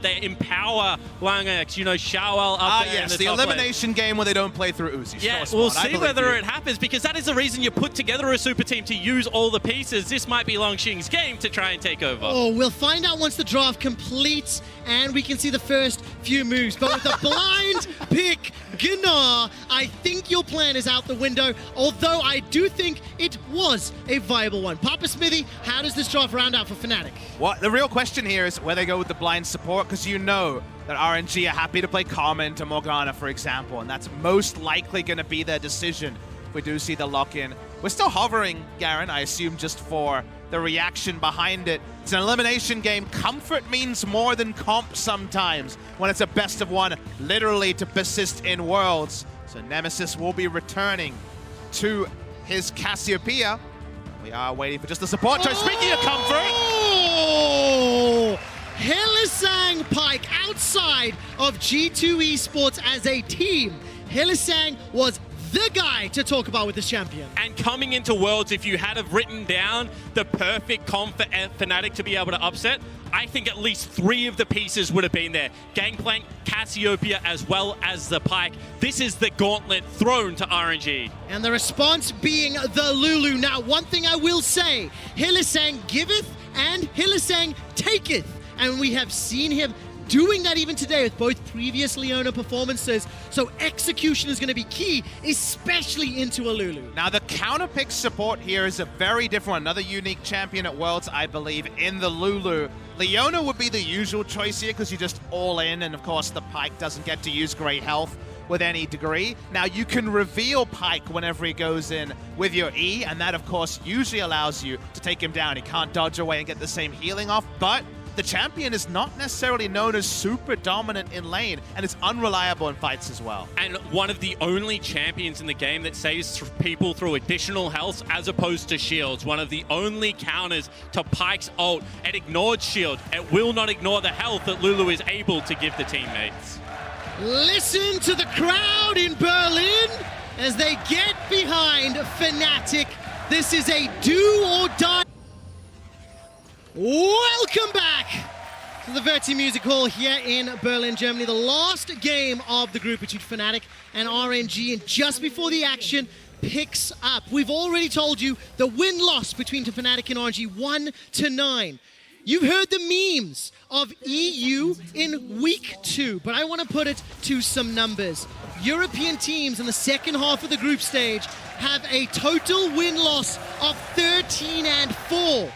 They empower Langx, you know, XiaoHu up there. Yes, the elimination game where they don't play through Uzi. Yeah, we'll see whether it happens, because that is the reason you put together a super team, to use all the pieces. This might be Langxing's game to try and take over. Oh, we'll find out once the draft completes and we can see the first few moves. But with a blind pick, Gnar, I think your plan is out the window, although I do think it was a viable one. Papasmithy, how does this draft round out for Fnatic? Well, the real question here is where they go with the blind support, because you know that RNG are happy to play Carmen to Morgana, for example, and that's most likely going to be their decision if we do see the lock-in. We're still hovering, Garen, I assume, just for the reaction behind it. It's an elimination game. Comfort means more than comp sometimes when it's a best of one, literally to persist in Worlds. So Nemesis will be returning to his Cassiopeia. We are waiting for just the support choice. Speaking of comfort! Oh! Hylissang Pyke outside of G2 eSports as a team. Hylissang was the guy to talk about with this champion. And coming into Worlds, if you had have written down the perfect comp for Fnatic to be able to upset, I think at least 3 of the pieces would have been there. Gangplank, Cassiopeia, as well as the Pyke. This is the gauntlet thrown to RNG. And the response being the Lulu. Now, one thing I will say, Hylissang giveth and Hylissang taketh. And we have seen him doing that even today with both previous Leona performances. So execution is going to be key, especially into a Lulu. Now the counter pick support here is a very different one. Another unique champion at Worlds, I believe, in the Lulu. Leona would be the usual choice here because you're just all in, and of course the Pyke doesn't get to use great health with any degree. Now you can reveal Pyke whenever he goes in with your E, and that of course usually allows you to take him down. He can't dodge away and get the same healing off, but the champion is not necessarily known as super dominant in lane, and it's unreliable in fights as well. And one of the only champions in the game that saves people through additional health as opposed to shields. One of the only counters to Pyke's ult. It ignored shield. It will not ignore the health that Lulu is able to give the teammates. Listen to the crowd in Berlin as they get behind Fnatic. This is a do or die. Welcome back to the Verti Music Hall here in Berlin, Germany. The last game of the group between Fnatic and RNG, and just before the action picks up, we've already told you the win-loss between Fnatic and RNG, 1-9. You've heard the memes of EU in week 2, but I want to put it to some numbers. European teams in the second half of the group stage have a total win-loss of 13-4.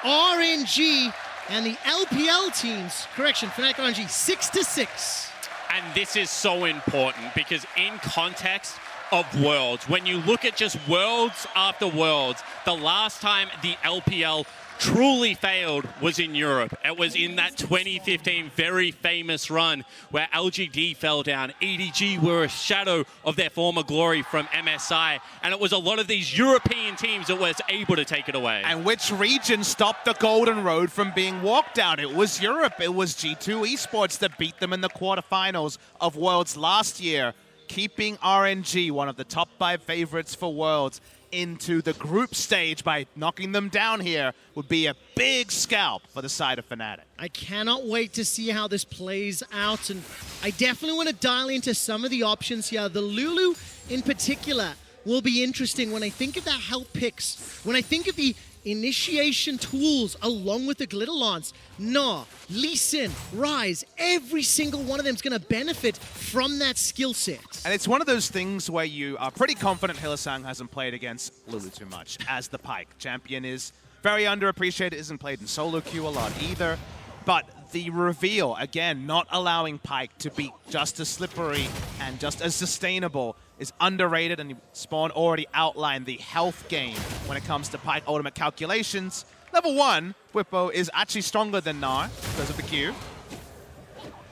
RNG and the LPL teams, correction, Fnatic RNG, 6-6. And this is so important because in context of Worlds, when you look at just Worlds after Worlds, the last time the LPL truly failed was in Europe. It was in that 2015 very famous run where LGD fell down. EDG were a shadow of their former glory from MSI, and it was a lot of these European teams that was able to take it away. And which region stopped the Golden Road from being walked out? It was Europe. It was G2 eSports that beat them in the quarterfinals of Worlds last year, keeping RNG, one of the top 5 favorites for Worlds, into the group stage by knocking them down here would be a big scalp for the side of Fnatic. I cannot wait to see how this plays out, and I definitely want to dial into some of the options here. The Lulu in particular will be interesting when I think of that help picks, when I think of the initiation tools along with the Glitter Lance. Gnar, Lee Sin, Ryze, every single one of them is going to benefit from that skill set. And it's one of those things where you are pretty confident Hylissang hasn't played against Lulu too much as the Pyke. Champion is very underappreciated, isn't played in solo queue a lot either. But the reveal, again, not allowing Pyke to be just as slippery and just as sustainable is underrated, and Spawn already outlined the health gain when it comes to Pyke ultimate calculations. Level 1, Bwipo is actually stronger than Gnar because of the Q.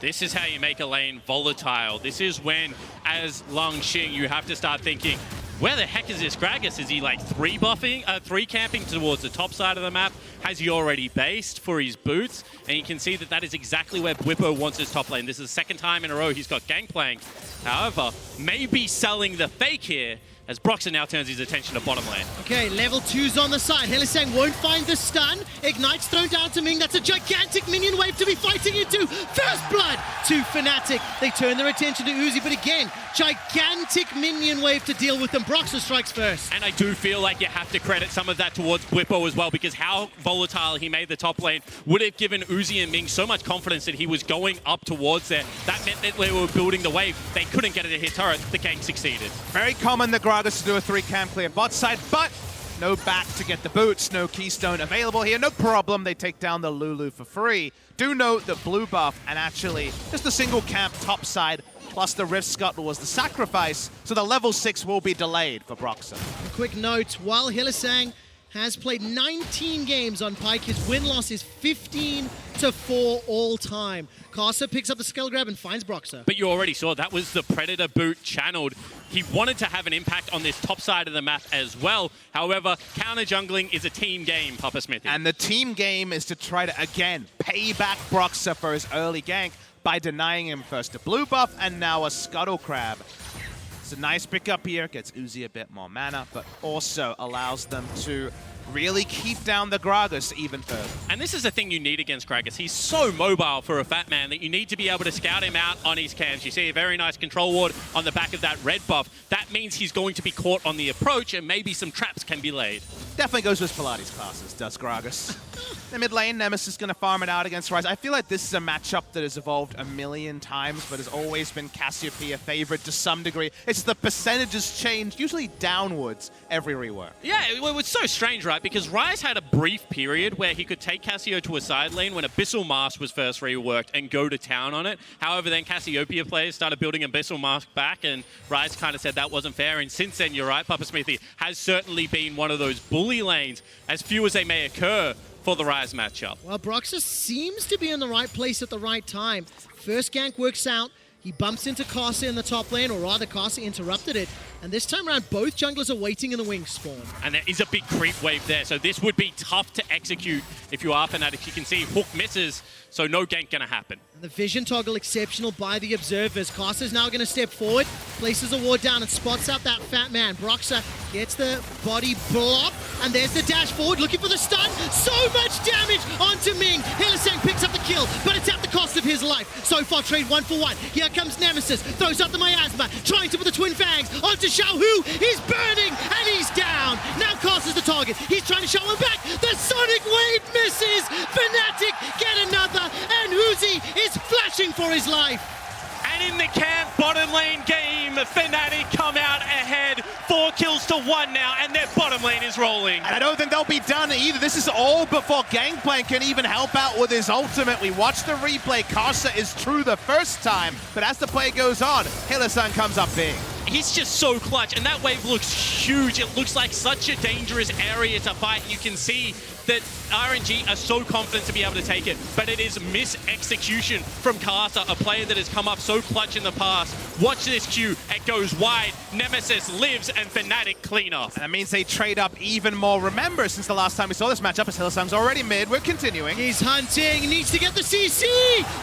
This is how you make a lane volatile. This is when, as Langxing, you have to start thinking, where the heck is this Gragas? Is he like 3 camping towards the top side of the map? Has he already based for his boots? And you can see that that is exactly where Bwipo wants his top lane. This is the second time in a row he's got Gangplank. However, maybe selling the fake here as Broxah now turns his attention to bottom lane. Okay, level 2's on the side. Hylissang won't find the stun. Ignite's thrown down to Ming. That's a gigantic minion wave to be fighting into. First blood to Fnatic. They turn their attention to Uzi, but again, gigantic minion wave to deal with them. Broxah strikes first. And I do feel like you have to credit some of that towards Bwipo as well, because how volatile he made the top lane would have given Uzi and Ming so much confidence that he was going up towards there. That meant that they were building the wave. They couldn't get it to hit turret. The gank succeeded. Very common the Gragas to do a 3-camp clear bot side, but no back to get the boots, no keystone available here. No problem, they take down the Lulu for free. Do note that blue buff and actually just a single camp top side plus the Rift Scuttle was the sacrifice, so the level 6 will be delayed for Broxah. A quick note, while Hylissang has played 19 games on Pyke, his win-loss is 15-4 all time. Karsa picks up the skill grab and finds Broxah. But you already saw that was the Predator boot channeled. He wanted to have an impact on this top side of the map as well. However, counter jungling is a team game, Papasmithy. And the team game is to try to, again, pay back Broxah for his early gank by denying him first a blue buff and now a Scuttle Crab. It's a nice pickup here, gets Uzi a bit more mana, but also allows them to really keep down the Gragas even further. And this is the thing you need against Gragas. He's so mobile for a fat man that you need to be able to scout him out on his camps. You see a very nice control ward on the back of that red buff. That means he's going to be caught on the approach and maybe some traps can be laid. Definitely goes with Pilates classes, does Gragas. The mid lane, Nemesis is going to farm it out against Ryze. I feel like this is a matchup that has evolved a million times, but has always been Cassiopeia favorite to some degree. It's the percentages changed, usually downwards, every rework. Yeah, it was so strange, right? Because Ryze had a brief period where he could take Cassio to a side lane when Abyssal Mask was first reworked and go to town on it. However, then Cassiopeia players started building Abyssal Mask back, and Ryze kind of said that wasn't fair. And since then, you're right, Papasmithy has certainly been one of those bully lanes, as few as they may occur, for the Ryze matchup. Well, Broxah seems to be in the right place at the right time. First gank works out. He bumps into Karsa in the top lane, or rather Karsa interrupted it. And this time around, both junglers are waiting in the wing spawn. And there is a big creep wave there, so this would be tough to execute if you are Fnatic. You can see Hook misses, so no gank gonna happen. And the vision toggle exceptional by the observers. Karsa is now going to step forward, places a ward down and spots out that fat man. Broxah gets the body block, and there's the dash forward, looking for the stun. So much damage onto Ming. Hylissang picks up the kill, but it's at the cost of his life. So far, trade 1 for 1. Here comes Nemesis, throws out the miasma, trying to put the twin fangs onto XiaoHu. He's burning, and he's down. Now Karsa's the target. He's trying to show him back. The Sonic Wave misses. Fnatic get another, and Uzi is flashing for his life. And in the camp bottom lane game, Fnatic come out ahead. 4 kills to 1 now, and their bottom lane is rolling. And I don't think they'll be done either. This is all before Gangplank can even help out with his ultimate. We watch the replay. Karsa is true the first time, but as the play goes on, Hylissang comes up big. He's just so clutch, and that wave looks huge. It looks like such a dangerous area to fight. You can see that RNG are so confident to be able to take it, but it is mis-execution from Karsa, a player that has come up so clutch in the past. Watch this Q, it goes wide, Nemesis lives, and Fnatic clean off. And that means they trade up even more. Remember, since the last time we saw this matchup, as Hylissang's already mid, we're continuing. He's hunting, needs to get the CC!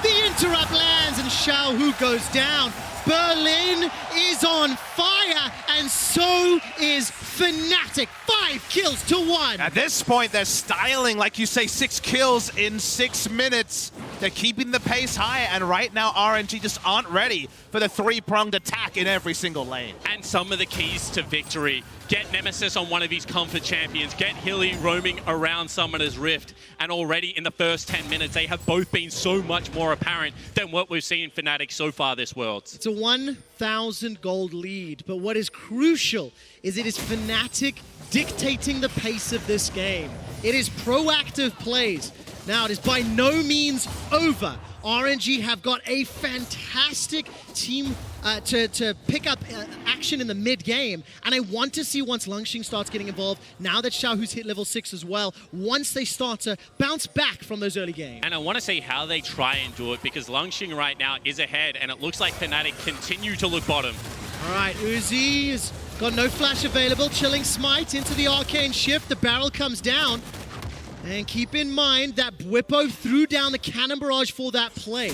The interrupt lands, and XiaoHu goes down. Berlin is on fire, and so is Fnatic. 5 kills to 1. At this point, they're styling, like you say, 6 kills in 6 minutes. They're keeping the pace high, and right now RNG just aren't ready for the 3-pronged attack in every single lane. And some of the keys to victory. Get Nemesis on one of his comfort champions. Get Hilly roaming around Summoner's Rift. And already in the first 10 minutes, they have both been so much more apparent than what we've seen Fnatic so far this Worlds. It's a 1,000 gold lead, but what is crucial is it is Fnatic dictating the pace of this game. It is proactive plays. Now, it is by no means over. RNG have got a fantastic team to pick up action in the mid-game, and I want to see once Langx starts getting involved, now that XiaoHu's hit level 6 as well, once they start to bounce back from those early games. And I want to see how they try and do it, because Langx right now is ahead, and it looks like Fnatic continue to look bottom. All right, Uzi's got no flash available, chilling smite into the arcane shift, the barrel comes down. And keep in mind that Bwipo threw down the cannon barrage for that play.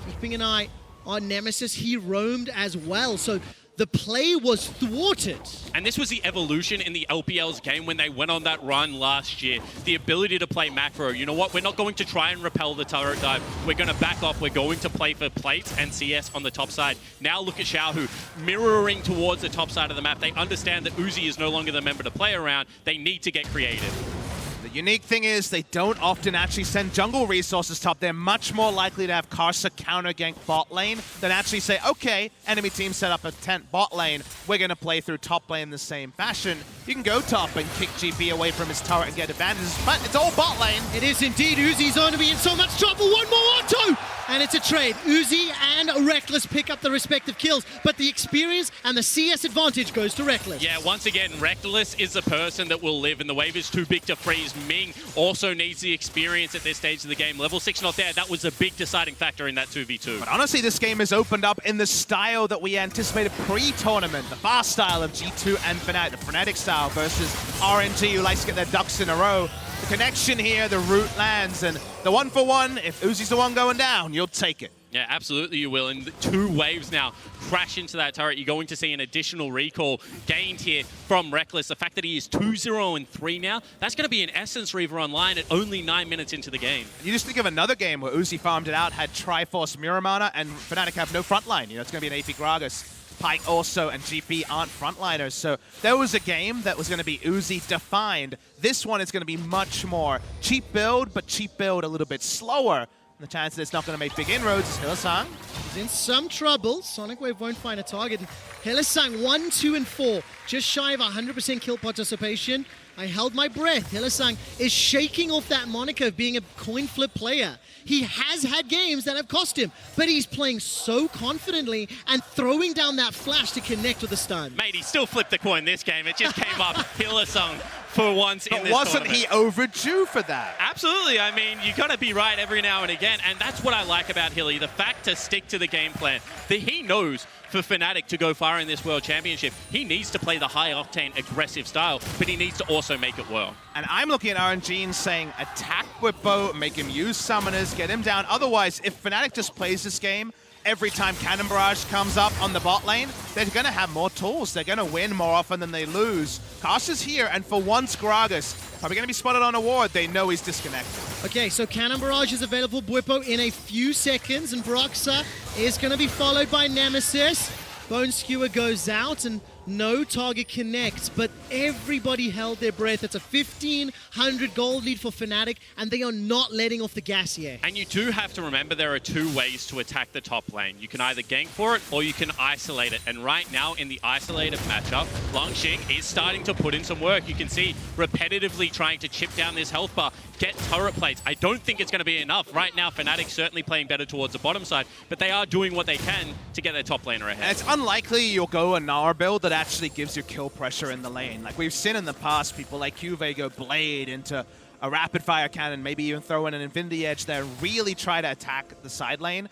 Keeping an eye on Nemesis, he roamed as well. So the play was thwarted. And this was the evolution in the LPL's game when they went on that run last year. The ability to play macro. You know what? We're not going to try and repel the turret dive. We're going to back off. We're going to play for plates and CS on the top side. Now look at XiaoHu mirroring towards the top side of the map. They understand that Uzi is no longer the member to play around. They need to get creative. The unique thing is they don't often actually send jungle resources top. They're much more likely to have Karsa counter gank bot lane than actually say, okay, enemy team set up a tent bot lane. We're going to play through top lane in the same fashion. You can go top and kick GP away from his turret and get advantages, but it's all bot lane. It is indeed. Uzi's going to be in so much trouble. One more auto! And it's a trade. Uzi and Rekkles pick up the respective kills, but the experience and the CS advantage goes to Rekkles. Yeah, once again, Rekkles is the person that will live, and the wave is too big to freeze. Ming also needs the experience at this stage of the game. Level 6 not there. That was a big deciding factor in that 2v2. But honestly, this game has opened up in the style that we anticipated pre-tournament. The fast style of G2 and Fnatic, the Fnatic style versus RNG, who likes to get their ducks in a row. The connection here, the root lands, and the 1-for-1, if Uzi's the one going down, you'll take it. Yeah, absolutely you will. And the 2 waves now crash into that turret. You're going to see an additional recall gained here from Rekkles. The fact that he is 2-0-3 now, that's going to be an Essence Reaver online at only 9 minutes into the game. You just think of another game where Uzi farmed it out, had Triforce Mirror Mana, and Fnatic have no frontline. You know, it's going to be an AP Gragas. Pyke also and GP aren't frontliners, so there was a game that was going to be Uzi defined. This one is going to be much more cheap build, but cheap build a little bit slower. And the chance that it's not going to make big inroads is Hylissang. He's in some trouble. Sonic Wave won't find a target. Hylissang 1, 2, and 4, just shy of 100% kill participation. I held my breath. Hylissang is shaking off that moniker of being a coin flip player. He has had games that have cost him, but he's playing so confidently and throwing down that flash to connect with the stun. Mate, he still flipped the coin this game. It just came up Hylissang for once in this Wasn't tournament. he overdue for that? Absolutely. I mean, you got to be right every now and again, and that's what I like about Hilly, the fact to stick to the game plan. That he knows for Fnatic to go far in this World Championship, he needs to play the high-octane, aggressive style, but he needs to also make it well. And I'm looking at RNG and saying, attack Bwipo, make him use summoners, get him down. Otherwise, if Fnatic just plays this game, every time Cannon Barrage comes up on the bot lane, they're going to have more tools. They're going to win more often than they lose. Karsa's here, and for once, Gragas probably going to be spotted on a ward. They know he's disconnected. Okay, so Cannon Barrage is available Bwipo in a few seconds, and Broxah is going to be followed by Nemesis. Bone Skewer goes out, and no target connects, but everybody held their breath. It's a 1,500 gold lead for Fnatic, and they are not letting off the gas yet. And you do have to remember there are 2 ways to attack the top lane. You can either gank for it, or you can isolate it. And right now, in the isolated matchup, Langx is starting to put in some work. You can see repetitively trying to chip down this health bar, get turret plates. I don't think it's going to be enough. Right now, Fnatic certainly playing better towards the bottom side, but they are doing what they can to get their top laner ahead. And it's unlikely you'll go a Gnar build that actually gives you kill pressure in the lane. Like we've seen in the past, people like Juve go Blade into a rapid fire cannon, maybe even throw in an Infinity Edge there, really try to attack the side lane.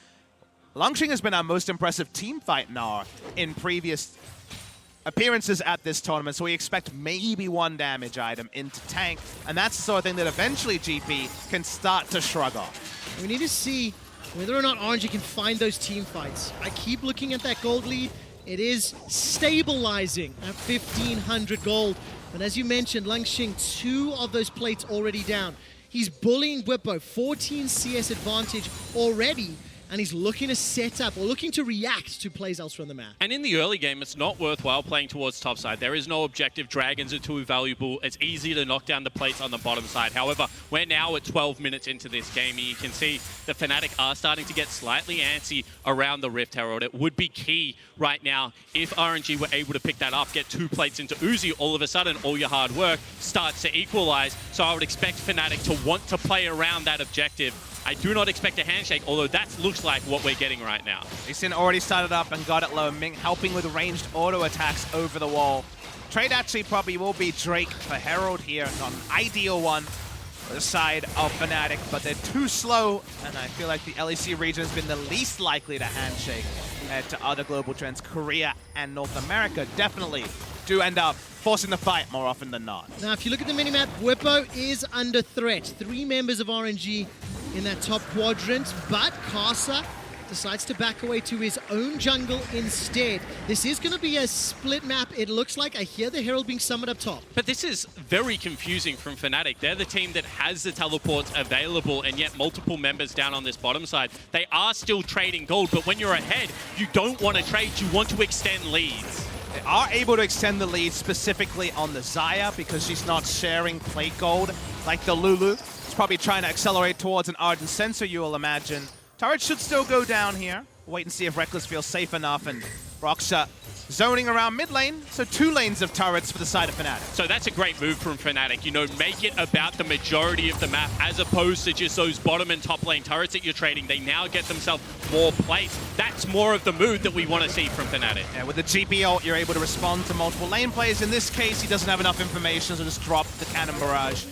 Langx has been our most impressive team fight Gnar in previous appearances at this tournament, so we expect maybe 1 damage item into tank, and that's the sort of thing that eventually GP can start to shrug off. We need to see whether or not RNG can find those team fights. I keep looking at that gold lead. It is stabilizing at 1,500 gold. But as you mentioned, Langx 2 of those plates already down. He's bullying Bwipo, 14 CS advantage already. And he's looking to set up or looking to react to plays elsewhere on the map. And in the early game, it's not worthwhile playing towards top side. There is no objective. Dragons are too valuable. It's easy to knock down the plates on the bottom side. However, we're now at 12 minutes into this game, and you can see the Fnatic are starting to get slightly antsy around the Rift Herald. It would be key right now if RNG were able to pick that up, get 2 plates into Uzi, all of a sudden, all your hard work starts to equalize. So I would expect Fnatic to want to play around that objective. I do not expect a handshake, although that looks like what we're getting right now. Lee Sin already started up and got it low. Ming helping with ranged auto attacks over the wall. Trade actually probably will be Drake for Herald here. Not an ideal one for the side of Fnatic, but they're too slow, and I feel like the LEC region has been the least likely to handshake to other global trends. Korea and North America definitely do end up forcing the fight more often than not. Now, if you look at the minimap, Bwipo is under threat. 3 members of RNG in that top quadrant, but Karsa decides to back away to his own jungle instead. This is going to be a split map, it looks like. I hear the Herald being summoned up top. But this is very confusing from Fnatic. They're the team that has the teleports available, and yet multiple members down on this bottom side. They are still trading gold, but when you're ahead, you don't want to trade, you want to extend leads. They are able to extend the lead specifically on the Xayah because she's not sharing plate gold like the Lulu. It's probably trying to accelerate towards an Ardent Sensor, you will imagine. Turret should still go down here. Wait and see if Rekkles feels safe enough, and Broxah zoning around mid lane, so 2 lanes of turrets for the side of Fnatic. So that's a great move from Fnatic. You know, make it about the majority of the map as opposed to just those bottom and top lane turrets that you're trading. They now get themselves more plates. That's more of the mood that we want to see from Fnatic. Yeah, with the GP ult, you're able to respond to multiple lane plays. In this case, he doesn't have enough information, so just drop the cannon barrage.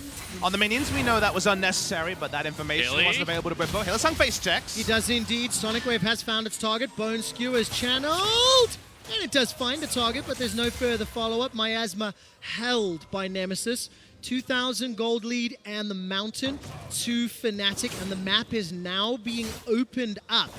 On the minions, we know that was unnecessary, but that information wasn't available to Bwipo. Hylissang face checks. He does indeed. Sonic Wave has found its target. Bone Skewer is channeled. And it does find a target, but there's no further follow-up. Miasma held by Nemesis. 2,000 gold lead and the mountain to Fnatic, and the map is now being opened up.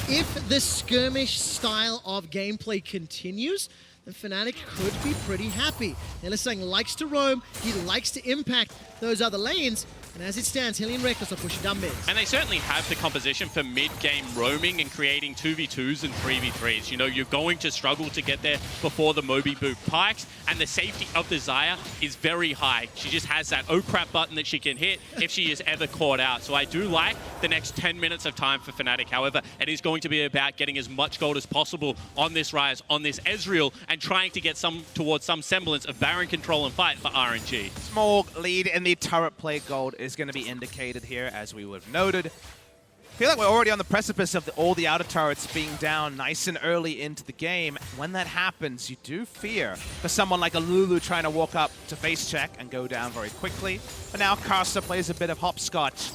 If the skirmish style of gameplay continues, then Fnatic could be pretty happy. Hylissang likes to roam, he likes to impact those other lanes, and as it stands, Hilly and Rekkles are pushing down mid. And they certainly have the composition for mid-game roaming and creating 2v2s and 3v3s. You know, you're going to struggle to get there before the Moby Boot Pikes, and the safety of the Xayah is very high. She just has that oh crap button that she can hit if she is ever caught out. So I do like the next 10 minutes of time for Fnatic. However, it is going to be about getting as much gold as possible on this Ryze, on this Ezreal, and trying to get towards some semblance of Baron control and fight for RNG. Small lead in the turret play gold is going to be indicated here, as we would have noted. I feel like we're already on the precipice of all the outer turrets being down nice and early into the game. When that happens, you do fear for someone like a Lulu trying to walk up to face check and go down very quickly. But now Karsa plays a bit of hopscotch,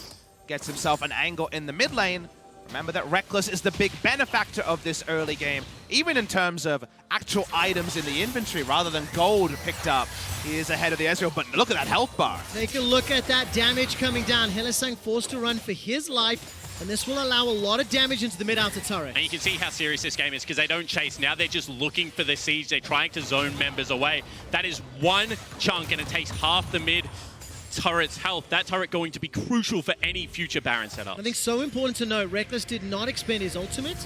gets himself an angle in the mid lane. Remember that Rekkles is the big benefactor of this early game, even in terms of actual items in the inventory rather than gold picked up. He is ahead of the Ezreal, but look at that health bar. Take a look at that damage coming down. Hylissang forced to run for his life, and this will allow a lot of damage into the mid-outer turret. And you can see how serious this game is because they don't chase. Now they're just looking for the siege. They're trying to zone members away. That is one chunk, and it takes half the mid turret's health. That turret going to be crucial for any future Baron setup. I think so important to note, Rekkles did not expend his ultimate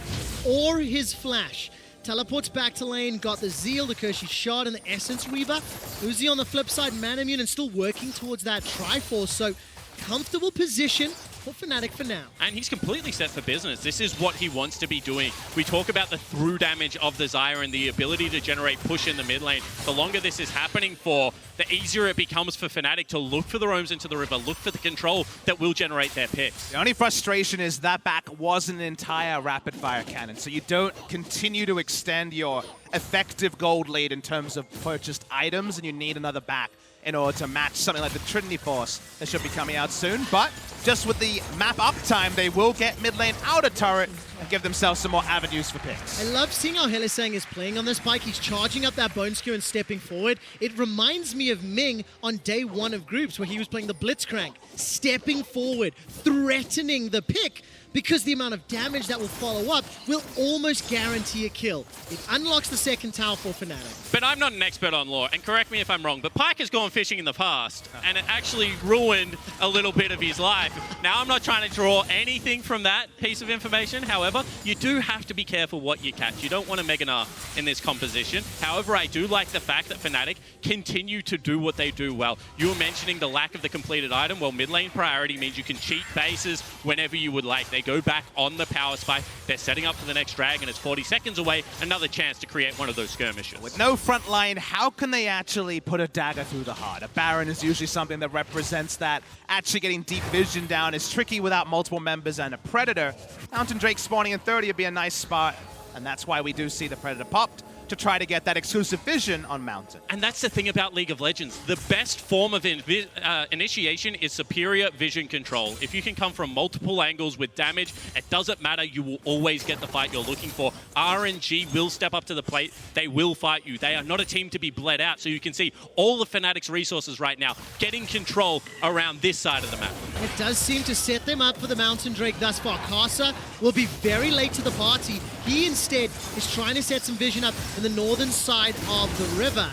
or his flash. Teleports back to lane, got the Zeal, the QuickShot, and the Essence Reaver. Uzi on the flip side, man immune, and still working towards that Triforce. So comfortable position for Fnatic for now. And he's completely set for business. This is what he wants to be doing. We talk about the through damage of the Xayah and the ability to generate push in the mid lane. The longer this is happening for, the easier it becomes for Fnatic to look for the roams into the river, look for the control that will generate their picks. The only frustration is that back was an entire rapid fire cannon, so you don't continue to extend your effective gold lead in terms of purchased items, and you need another back in order to match something like the Trinity Force that should be coming out soon. But just with the map uptime, they will get mid lane out of turret and give themselves some more avenues for picks. I love seeing how Hylissang is playing on this Pyke. He's charging up that Bone Skewer and stepping forward. It reminds me of Ming on day one of groups where he was playing the Blitzcrank, stepping forward, threatening the pick, because the amount of damage that will follow up will almost guarantee a kill. It unlocks the second tower for Fnatic. But I'm not an expert on lore, and correct me if I'm wrong, but Pyke has gone fishing in the past, and it actually ruined a little bit of his life. Now, I'm not trying to draw anything from that piece of information. However, you do have to be careful what you catch. You don't want to Mega Gnar in this composition. However, I do like the fact that Fnatic continue to do what they do well. You were mentioning the lack of the completed item. Well, mid lane priority means you can cheat bases whenever you would like. They go back on the power spike. They're setting up for the next dragon. It's 40 seconds away. Another chance to create one of those skirmishes. With no front line, how can they actually put a dagger through the heart? A Baron is usually something that represents that. Actually getting deep vision down is tricky without multiple members and a Predator. Mountain Drake spawning in 30 would be a nice spot, and that's why we do see the Predator popped. to try to get that exclusive vision on Mountain. And that's the thing about League of Legends. The best form of initiation is superior vision control. If you can come from multiple angles with damage, it doesn't matter. You will always get the fight you're looking for. RNG will step up to the plate. They will fight you. They are not a team to be bled out. So you can see all the Fnatic's resources right now getting control around this side of the map. It does seem to set them up for the Mountain Drake thus far. Karsa will be very late to the party. He instead is trying to set some vision up in the northern side of the river.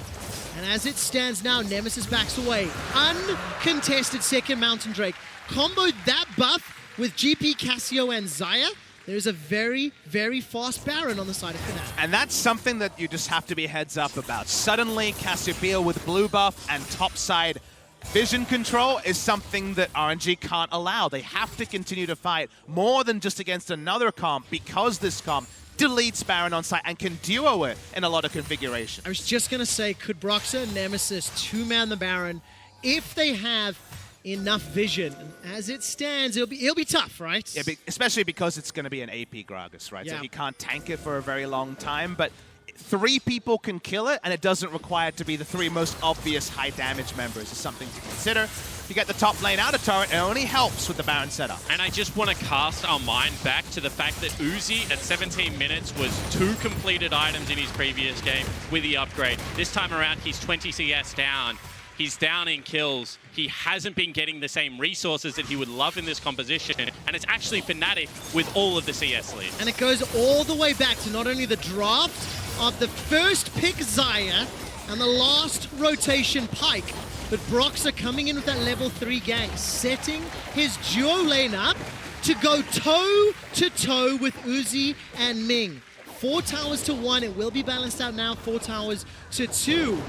And as it stands now, Nemesis backs away. Uncontested second Mountain Drake. Combo that buff with GP, Cassio, and Xayah. There's a very, very fast Baron on the side of Fnatic. And that's something that you just have to be heads up about. Suddenly, Cassiopeia with blue buff and topside vision control is something that RNG can't allow. They have to continue to fight more than just against another comp, because this comp deletes Baron on site and can duo it in a lot of configuration. I was just going to say, could Broxah and Nemesis two-man the Baron if they have enough vision? And as it stands, it'll be tough, right? Yeah, especially because it's going to be an AP Gragas, right? Yeah. So he can't tank it for a very long time, but 3 people can kill it, and it doesn't require it to be the 3 most obvious high damage members. Is something to consider. If you get the top lane out of turret, it only helps with the Baron setup. And I just want to cast our mind back to the fact that Uzi at 17 minutes was 2 completed items in his previous game with the upgrade. This time around, he's 20 CS down. He's down in kills. He hasn't been getting the same resources that he would love in this composition. And it's actually Fnatic with all of the CS leads. And it goes all the way back to not only the draft of the first pick Xayah and the last rotation Pyke, but Broxah coming in with that level 3 gank, setting his duo lane up to go toe-to-toe with Uzi and Ming. 4 towers to 1. It will be balanced out now, 4 towers to 2.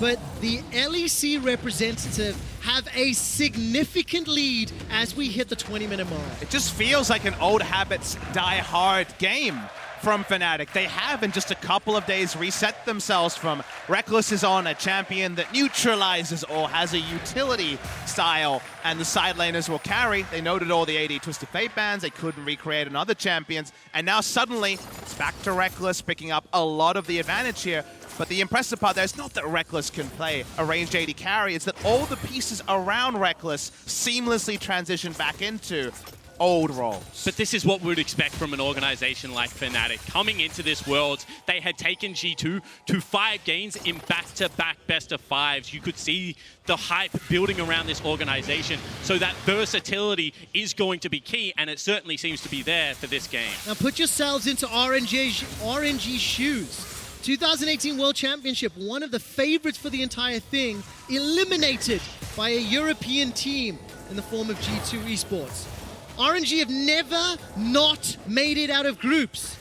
But the LEC representative have a significant lead as we hit the 20-minute mark. It just feels like an old habits die hard game from Fnatic. They have in just a couple of days reset themselves from Rekkles is on, a champion that neutralizes or has a utility style, and the side laners will carry. They noted all the AD Twisted Fate bans. They couldn't recreate on other champions, and now suddenly it's back to Rekkles picking up a lot of the advantage here. But the impressive part there is not that Rekkles can play a ranged AD carry, it's that all the pieces around Rekkles seamlessly transition back into old roles. But this is what we would expect from an organization like Fnatic. Coming into this Worlds, they had taken G2 to 5 games in back-to-back best-of-5s. You could see the hype building around this organization. So that versatility is going to be key, and it certainly seems to be there for this game. Now put yourselves into RNG's shoes. 2018 World Championship, one of the favorites for the entire thing, eliminated by a European team in the form of G2 eSports. RNG have never not made it out of groups,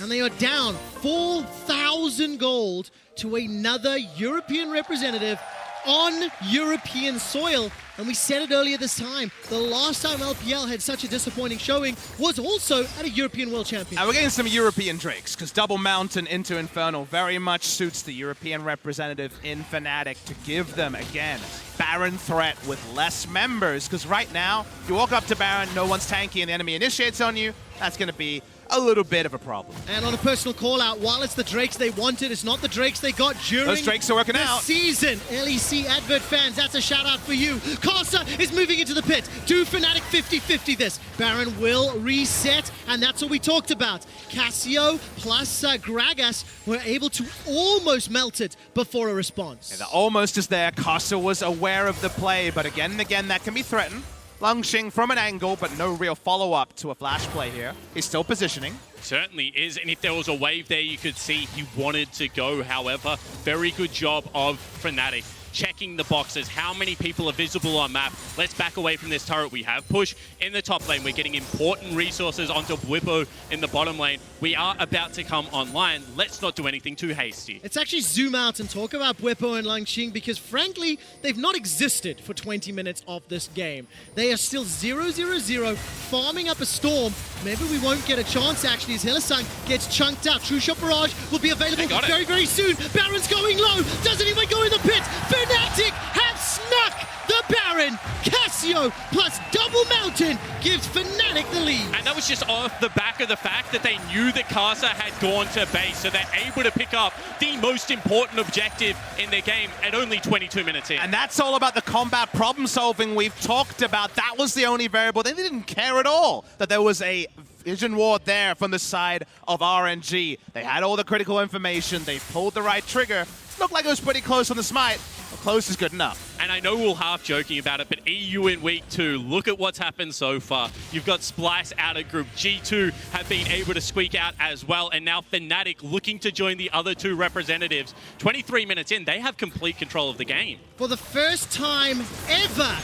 and they are down 4,000 gold to another European representative on European soil. And we said it earlier this time, the last time LPL had such a disappointing showing was also at a European World Championship. And we're getting some European Drakes, because Double Mountain into Infernal very much suits the European representative in Fnatic to give them, again, Baron threat with less members, because right now, if you walk up to Baron, no one's tanky, and the enemy initiates on you, that's going to be a little bit of a problem. And on a personal call out, while it's the Drakes they wanted, it's not the Drakes they got during those Drakes are working the out. Season. LEC advert fans, that's a shout out for you. Karsa is moving into the pit. Do Fnatic 50-50 this. Baron will reset, and that's what we talked about. Cassio plus Gragas were able to almost melt it before a response. Yeah, the almost is there. Karsa was aware of the play, but again and again that can be threatened. Langx from an angle, but no real follow-up to a flash play here. He's still positioning. Certainly is, and if there was a wave there, you could see he wanted to go. However, very good job of Fnatic checking the boxes. How many people are visible on map? Let's back away from this turret. We have push in the top lane. We're getting important resources onto Bwipo in the bottom lane. We are about to come online. Let's not do anything too hasty. Let's actually zoom out and talk about Bwipo and Langx, because frankly, they've not existed for 20 minutes of this game. They are still 0-0-0, farming up a storm. Maybe we won't get a chance actually as Hylissang gets chunked out. True Shot Barrage will be available very, very soon. Baron's going low, doesn't even go in the pit. Fnatic have snuck the Baron, Cassio, plus Double Mountain gives Fnatic the lead. And that was just off the back of the fact that they knew that Karsa had gone to base, so they're able to pick up the most important objective in their game at only 22 minutes in. And that's all about the combat problem solving we've talked about. That was the only variable. They didn't care at all that there was a vision ward there from the side of RNG. They had all the critical information. They pulled the right trigger. Looked like it was pretty close on the smite. Well, close is good enough. And I know we're half joking about it, but EU in week 2, look at what's happened so far. You've got Splice out of group. G2 have been able to squeak out as well. And now Fnatic looking to join the other 2 representatives. 23 minutes in, they have complete control of the game. For the first time ever,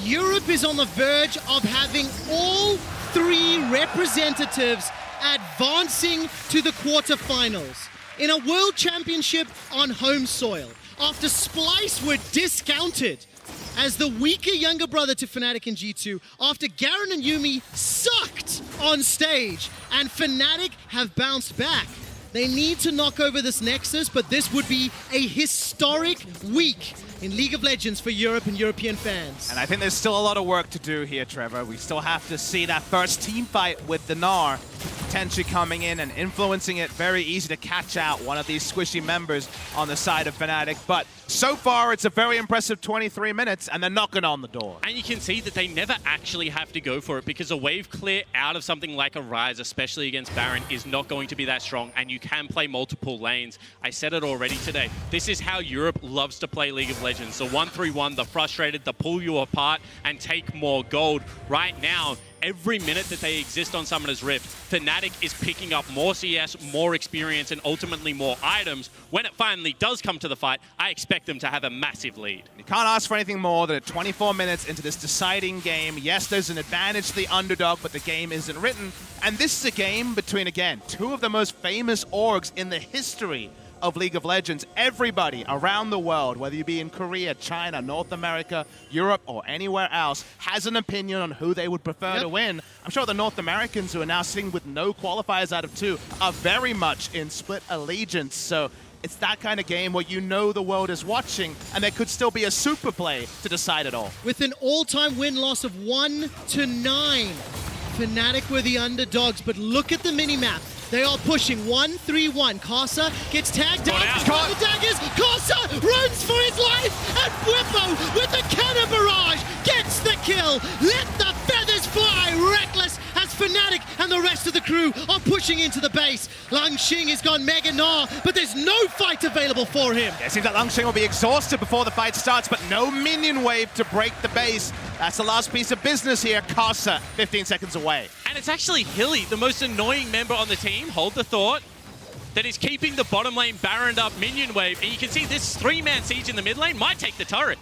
Europe is on the verge of having all 3 representatives advancing to the quarterfinals in a world championship on home soil. After Splice were discounted as the weaker younger brother to Fnatic and G2, after Garen and Yuumi sucked on stage, and Fnatic have bounced back. They need to knock over this Nexus, but this would be a historic week in League of Legends for Europe and European fans. And I think there's still a lot of work to do here, Trevor. We still have to see that first team fight with the Gnar potentially coming in and influencing it. Very easy to catch out one of these squishy members on the side of Fnatic. But so far, it's a very impressive 23 minutes, and they're knocking on the door. And you can see that they never actually have to go for it, because a wave clear out of something like a Ryze, especially against Baron, is not going to be that strong, and you can play multiple lanes. I said it already today. This is how Europe loves to play League of Legends. The 1-3-1, the frustrated, the pull you apart and take more gold. Right now, every minute that they exist on Summoner's Rift, Fnatic is picking up more CS, more experience, and ultimately more items. When it finally does come to the fight, I expect them to have a massive lead. You can't ask for anything more than 24 minutes into this deciding game. Yes, there's an advantage to the underdog, but the game isn't written. And this is a game between, again, 2 of the most famous orgs in the history of League of Legends. Everybody around the world, whether you be in Korea, China, North America, Europe, or anywhere else, has an opinion on who they would prefer to win. I'm sure the North Americans, who are now sitting with no qualifiers out of 2, are very much in split allegiance. So it's that kind of game where you know the world is watching, and there could still be a super play to decide it all. With an all-time win-loss of 1-9, Fnatic were the underdogs, but look at the minimap. They are pushing 1-3-1. Karsa gets tagged down. The daggers. Karsa runs for his life. And Bwipo with the cannon barrage gets the kill. Let the feathers fly. Rekkles as Fnatic and the rest of the crew are pushing into the base. Langx has gone mega Gnar, but there's no fight available for him. Yeah, it seems like Langx will be exhausted before the fight starts, but no minion wave to break the base. That's the last piece of business here. Karsa, 15 seconds away. And it's actually Hilly, the most annoying member on the team, hold the thought, that is keeping the bottom lane Baroned up minion wave. And you can see this 3-man siege in the mid lane might take the turret.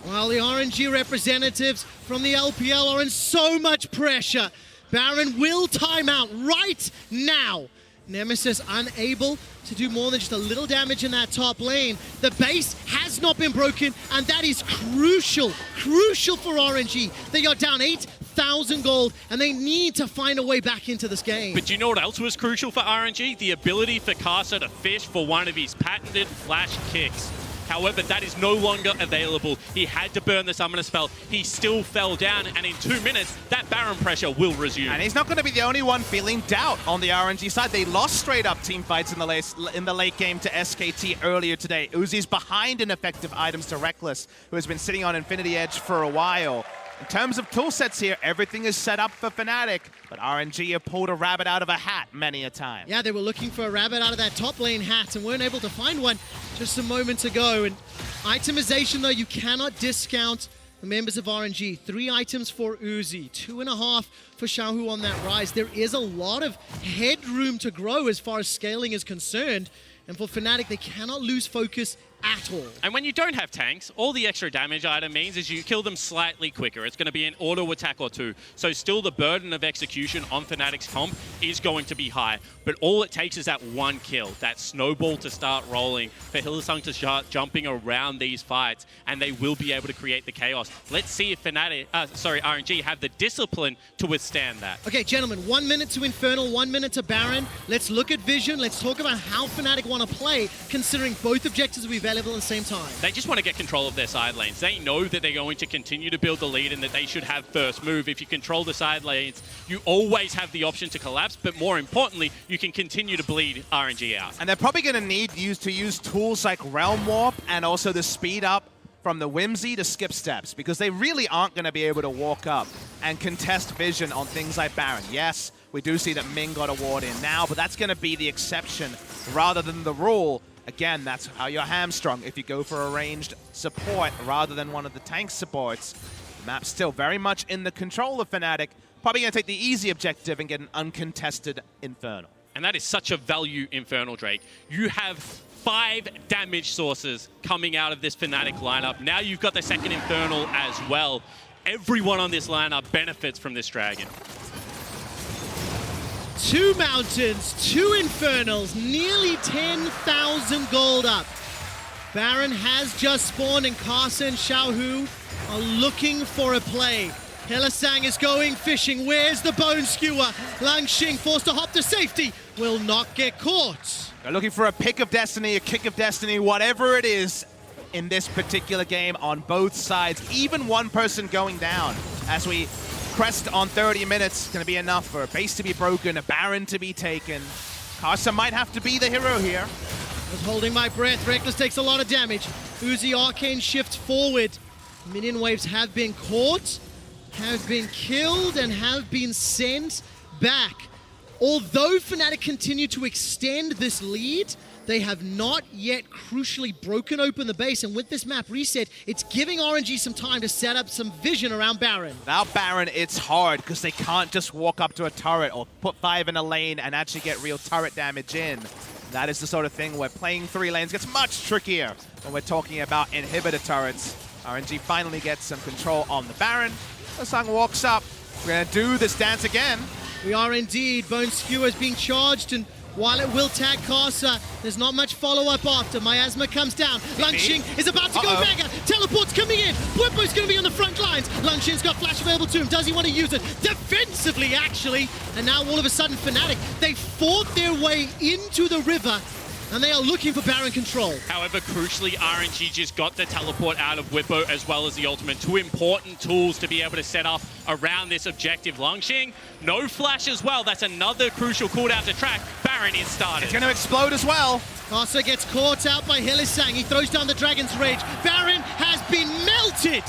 While the RNG representatives from the LPL are in so much pressure, Baron will time out right now. Nemesis unable to do more than just a little damage in that top lane. The base has not been broken, and that is crucial for RNG. They are down 8,000 gold, and they need to find a way back into this game. But do you know what else was crucial for RNG? The ability for Karsa to fish for one of his patented flash kicks. However, that is no longer available. He had to burn the summoner spell. He still fell down, and in 2 minutes, that Baron pressure will resume. And he's not going to be the only one feeling doubt on the RNG side. They lost straight-up team fights in the late game to SKT earlier today. Uzi's behind in effective items to Rekkles, who has been sitting on Infinity Edge for a while. In terms of tool sets here, everything is set up for Fnatic, but RNG have pulled a rabbit out of a hat many a time. Yeah, they were looking for a rabbit out of that top lane hat and weren't able to find one just a moment ago. And itemization, though, you cannot discount the members of RNG. 3 items for Uzi, 2.5 for XiaoHu on that Ryze. There is a lot of headroom to grow as far as scaling is concerned. And for Fnatic, they cannot lose focus at all. And when you don't have tanks, all the extra damage item means is you kill them slightly quicker. It's going to be an auto attack or 2. So still the burden of execution on Fnatic's comp is going to be high. But all it takes is that 1 kill, that snowball to start rolling, for Hylissang to start jumping around these fights, and they will be able to create the chaos. Let's see if RNG have the discipline to withstand that. Okay, gentlemen, 1 minute to Infernal, 1 minute to Baron. Let's look at Vision. Let's talk about how Fnatic want to play, considering both objectives we've available at the same time. They just want to get control of their side lanes. They know that they're going to continue to build the lead and that they should have first move. If you control the side lanes, you always have the option to collapse, but more importantly, you can continue to bleed RNG out. And they're probably going to need to use tools like Realm Warp and also the speed up from the Whimsy to skip steps, because they really aren't going to be able to walk up and contest vision on things like Baron. Yes, we do see that Ming got a ward in now, but that's going to be the exception rather than the rule. Again, that's how you're hamstrung if you go for a ranged support rather than one of the tank supports. The map's still very much in the control of Fnatic. Probably going to take the easy objective and get an uncontested Infernal. And that is such a value Infernal, Drake. You have 5 damage sources coming out of this Fnatic lineup. Now you've got the second Infernal as well. Everyone on this lineup benefits from this dragon. 2 Mountains, 2 Infernals, nearly 10,000 gold up. Baron has just spawned and Karsa and XiaoHu are looking for a play. Hylissang is going fishing. Where's the bone skewer? Langx forced to hop to safety. Will not get caught. They're looking for a pick of destiny, a kick of destiny, whatever it is in this particular game on both sides. Even one person going down as we crest on 30 minutes. Going to be enough for a base to be broken, a Baron to be taken. Karsa might have to be the hero here. I was holding my breath. Rekkles takes a lot of damage. Uzi Arcane shifts forward. Minion waves have been caught, have been killed, and have been sent back. Although Fnatic continue to extend this lead, they have not yet crucially broken open the base, and with this map reset, it's giving RNG some time to set up some vision around Baron. Without Baron, it's hard because they can't just walk up to a turret or put 5 in a lane and actually get real turret damage in. That is the sort of thing where playing 3 lanes gets much trickier when we're talking about inhibitor turrets. RNG finally gets some control on the Baron. Hylissang walks up. We're going to do this dance again. We are indeed. Bone Skewer is being charged, and while it will tag Karsa, there's not much follow-up after. Miasma comes down. Langx is about to go mega. Teleport's coming in. Bwipo's going to be on the front lines. Langx's got flash available to him. Does he want to use it? Defensively, actually. And now all of a sudden, Fnatic, they fought their way into the river, and they are looking for Baron control. However, crucially, RNG just got the teleport out of Bwipo as well as the ultimate. 2 important tools to be able to set up around this objective. Langx, no flash as well. That's another crucial cooldown to track. Baron is started. It's going to explode as well. Karsa gets caught out by Hylissang. He throws down the Dragon's Rage. Baron has been melted.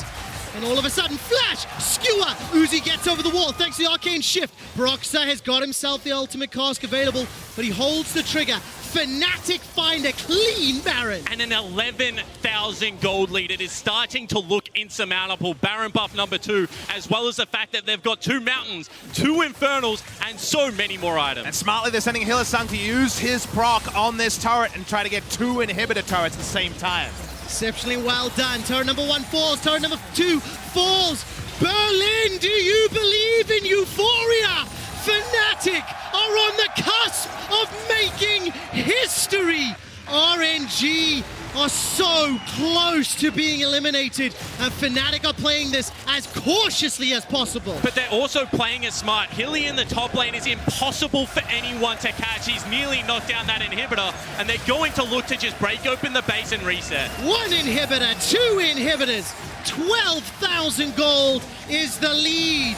And all of a sudden, flash, skewer. Uzi gets over the wall thanks to the arcane shift. Broxah has got himself the ultimate cask available, but he holds the trigger. Fnatic find a clean Baron. And an 11,000 gold lead. It is starting to look insurmountable. Baron buff number 2, as well as the fact that they've got 2 Mountains, 2 Infernals, and so many more items. And smartly, they're sending Hylissang to use his proc on this turret and try to get 2 inhibitor turrets at the same time. Exceptionally well done. Turret number 1 falls. Turret number 2 falls. Berlin, do you believe in euphoria? Fnatic are on the cusp of making history. RNG are so close to being eliminated, and Fnatic are playing this as cautiously as possible. But they're also playing it smart. Hilly in the top lane is impossible for anyone to catch. He's nearly knocked down that inhibitor, and they're going to look to just break open the base and reset. 1 inhibitor, 2 inhibitors, 12,000 gold is the lead.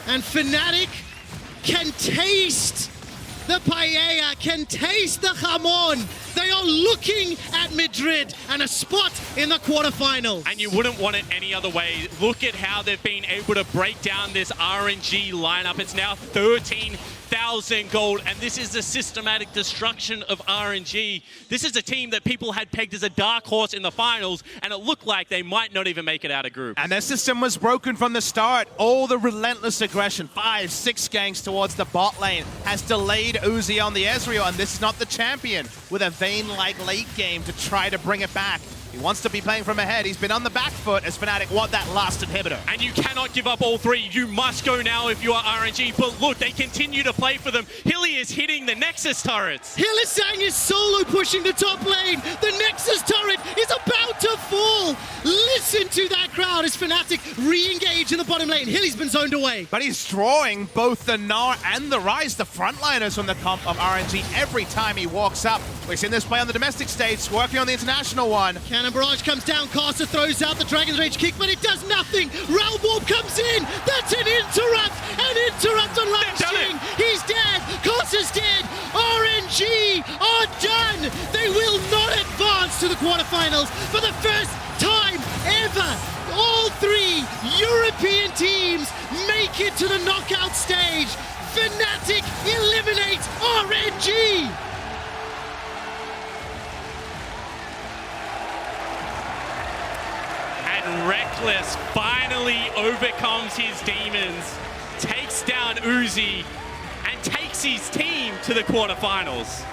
And Fnatic can taste the paella, can taste the jamon. They are looking at Madrid and a spot in the quarterfinals. And you wouldn't want it any other way. Look at how they've been able to break down this RNG lineup. It's now 13,000 gold, and this is the systematic destruction of RNG. This is a team that people had pegged as a dark horse in the finals, and it looked like they might not even make it out of group. And their system was broken from the start. All the relentless aggression, 5, 6 ganks towards the bot lane, has delayed Uzi on the Ezreal, and this is not the champion with a Vayne-like late game to try to bring it back. He wants to be playing from ahead. He's been on the back foot as Fnatic want that last inhibitor. And you cannot give up all three. You must go now if you are RNG. But look, they continue to play for them. Hilly is hitting the Nexus turrets. Hylissang is solo pushing the top lane. The Nexus turret is about to fall. Listen to that crowd as Fnatic re-engage in the bottom lane. Hilly's been zoned away. But he's drawing both the Gnar and the Ryze, the frontliners from the comp of RNG, every time he walks up. We've seen this play on the domestic stage, working on the international one. Cannon Barrage comes down, Karsa throws out the Dragon's Rage kick, but it does nothing. Realm Warp comes in, that's an interrupt on Langx. He's dead, Karsa's dead, RNG are done. They will not advance to the quarterfinals for the first time ever. All three European teams make it to the knockout stage. Fnatic eliminates RNG. And Rekkles finally overcomes his demons, takes down Uzi, and takes his team to the quarterfinals.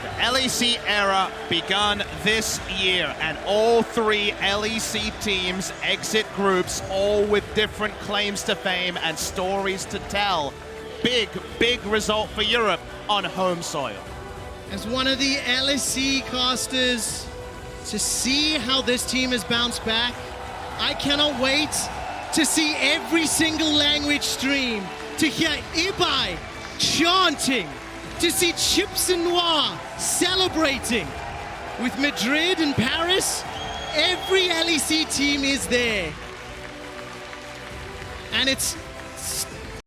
The LEC era begun this year, and all three LEC teams exit groups, all with different claims to fame and stories to tell. Big result for Europe on home soil. As one of the LEC casters, to see how this team has bounced back, I cannot wait to see every single language stream, to hear Ibai chanting, to see Chips and Noir celebrating. With Madrid and Paris, every LEC team is there. And it's